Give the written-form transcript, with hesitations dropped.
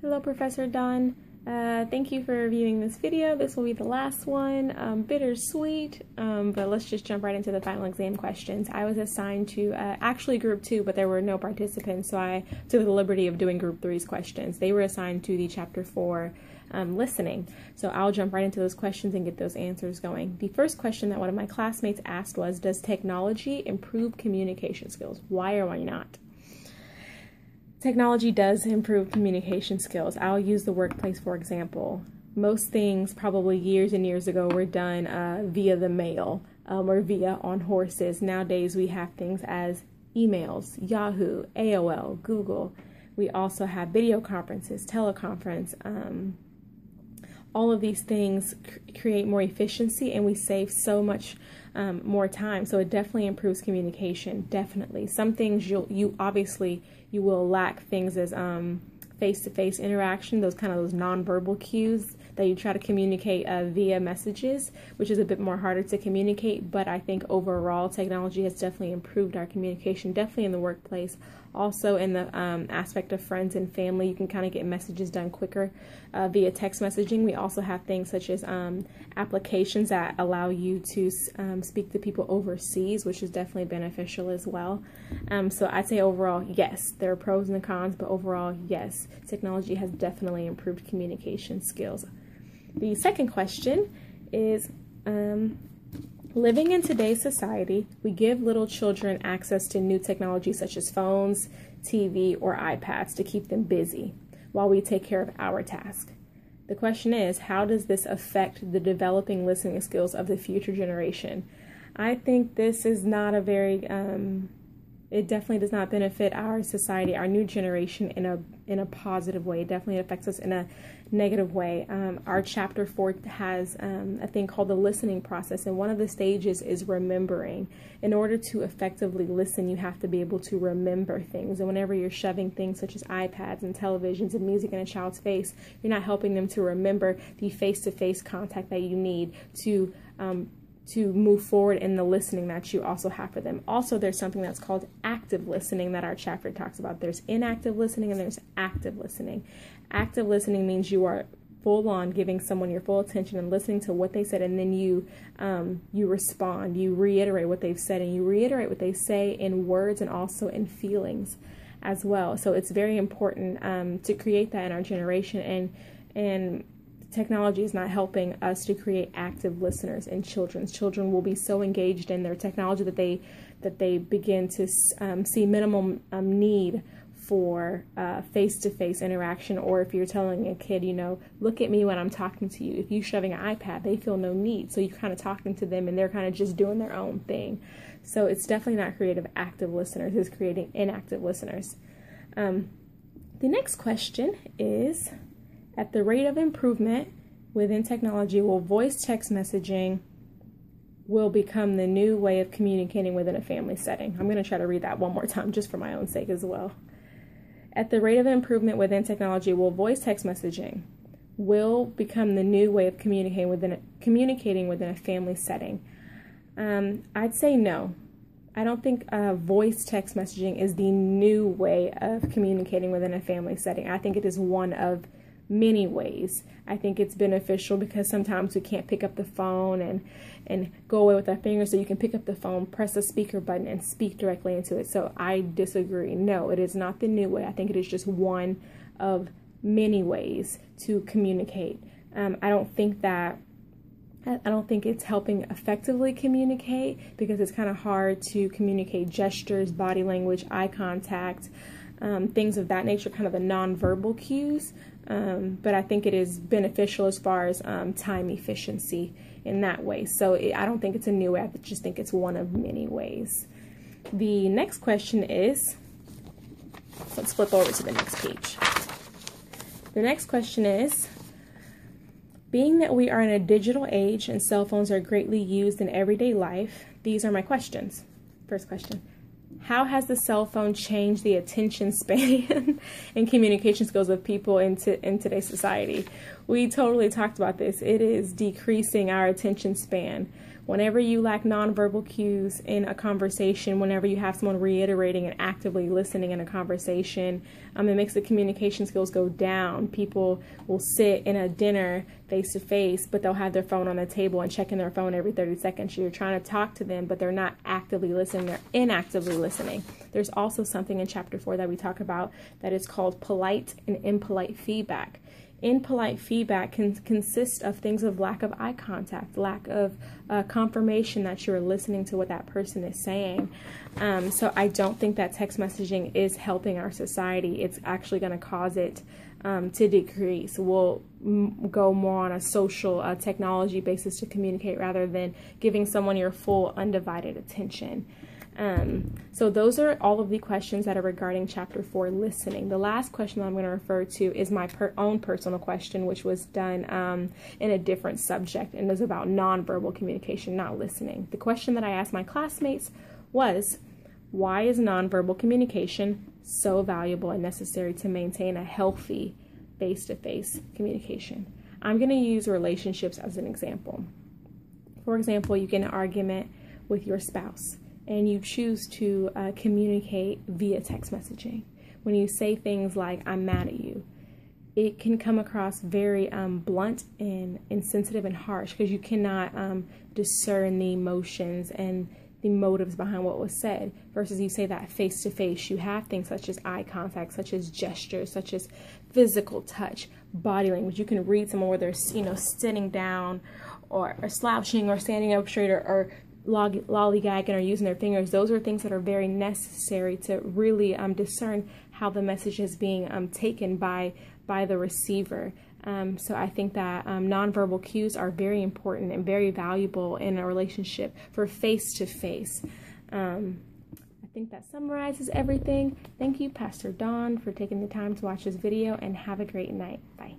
Hello, Professor Don. Thank you for reviewing this video. This will be the last one. Bittersweet, but let's just jump right into the final exam questions. I was assigned to actually Group 2, but there were no participants, so I took the liberty of doing Group 3's questions. They were assigned to the Chapter 4 listening. So I'll jump right into those questions and get those answers going. The first question that one of my classmates asked was, does technology improve communication skills? Why or why not? Technology does improve communication skills. I'll use the workplace for example. Most things probably years and years ago were done via the mail or via on horses. Nowadays we have things as emails, Yahoo, AOL, Google. We also have video conferences, teleconference. All of these things create more efficiency and we save so much more time. So it definitely improves communication, definitely. Some things you will lack things as face-to-face interaction, those nonverbal cues that you try to communicate via messages, which is a bit more harder to communicate. But I think overall technology has definitely improved our communication, definitely in the workplace. Also in the aspect of friends and family, you can kind of get messages done quicker via text messaging. We also have things such as applications that allow you to speak to people overseas, which is definitely beneficial as well. So I'd say overall, yes, there are pros and cons, but overall, yes, technology has definitely improved communication skills. The second question is, living in today's society, we give little children access to new technology such as phones, TV, or iPads to keep them busy while we take care of our task. The question is, how does this affect the developing listening skills of the future generation? I think this is not a very, it definitely does not benefit our society, our new generation in a positive way. It definitely affects us in a negative way. Our Chapter 4 has a thing called the listening process, and one of the stages is remembering. In order to effectively listen, you have to be able to remember things, and whenever you're shoving things such as iPads and televisions and music in a child's face, you're not helping them to remember the face-to-face contact that you need to move forward in the listening that you also have for them. Also, there's something that's called active listening that our chapter talks about. There's inactive listening and there's active listening. Active listening means you are full on giving someone your full attention and listening to what they said, and then you respond, you reiterate what they've said, and you reiterate what they say in words and also in feelings as well. So it's very important to create that in our generation, and technology is not helping us to create active listeners in children. Children will be so engaged in their technology that they begin to see minimum need for face-to-face interaction. Or if you're telling a kid, look at me when I'm talking to you, if you're shoving an iPad, they feel no need. So you're kind of talking to them and they're kind of just doing their own thing. So it's definitely not creating active listeners, it's creating inactive listeners. The next question is, at the rate of improvement within technology, will voice text messaging will become the new way of communicating within a family setting? I'm going to try to read that one more time just for my own sake as well. At the rate of improvement within technology, will voice text messaging will become the new way of communicating within a family setting? I'd say no. I don't think voice text messaging is the new way of communicating within a family setting. I think it is one of many ways. I think it's beneficial because sometimes we can't pick up the phone and go away with our fingers, so you can pick up the phone, press the speaker button, and speak directly into it. So I disagree. No, it is not the new way. I think it is just one of many ways to communicate. I don't think it's helping effectively communicate, because it's kind of hard to communicate gestures, body language, eye contact, things of that nature, kind of the nonverbal cues. But I think it is beneficial as far as time efficiency in that way. So I don't think it's a new way. I just think it's one of many ways. The next question is, let's flip over to the next page. The next question is, being that we are in a digital age and cell phones are greatly used in everyday life, these are my questions. First question. How has the cell phone changed the attention span and communication skills of people in today's society? We totally talked about this. It is decreasing our attention span. Whenever you lack nonverbal cues in a conversation, whenever you have someone reiterating and actively listening in a conversation, it makes the communication skills go down. People will sit in a dinner face to face, but they'll have their phone on the table and checking their phone every 30 seconds. You're trying to talk to them, but they're not actively listening. They're inactively listening. There's also something in chapter 4 that we talk about that is called polite and impolite feedback. Impolite feedback can consist of things of lack of eye contact, lack of confirmation that you're listening to what that person is saying. So I don't think that text messaging is helping our society. It's actually going to cause it to decrease. We'll go more on a social technology basis to communicate rather than giving someone your full undivided attention. So those are all of the questions that are regarding chapter 4, listening. The last question that I'm going to refer to is my own personal question, which was done in a different subject, and it was about nonverbal communication, not listening. The question that I asked my classmates was, why is nonverbal communication so valuable and necessary to maintain a healthy face-to-face communication? I'm going to use relationships as an example. For example, you get in an argument with your spouse, and you choose to communicate via text messaging. When you say things like, I'm mad at you, it can come across very blunt and insensitive and harsh because you cannot discern the emotions and the motives behind what was said. Versus you say that face to face, you have things such as eye contact, such as gestures, such as physical touch, body language. You can read someone where they're sitting down or slouching or standing up straight or lollygagging or using their fingers. Those are things that are very necessary to really discern how the message is being taken by the receiver. So I think that nonverbal cues are very important and very valuable in a relationship for face-to-face. I think that summarizes everything. Thank you, Pastor Dawn, for taking the time to watch this video, and have a great night. Bye.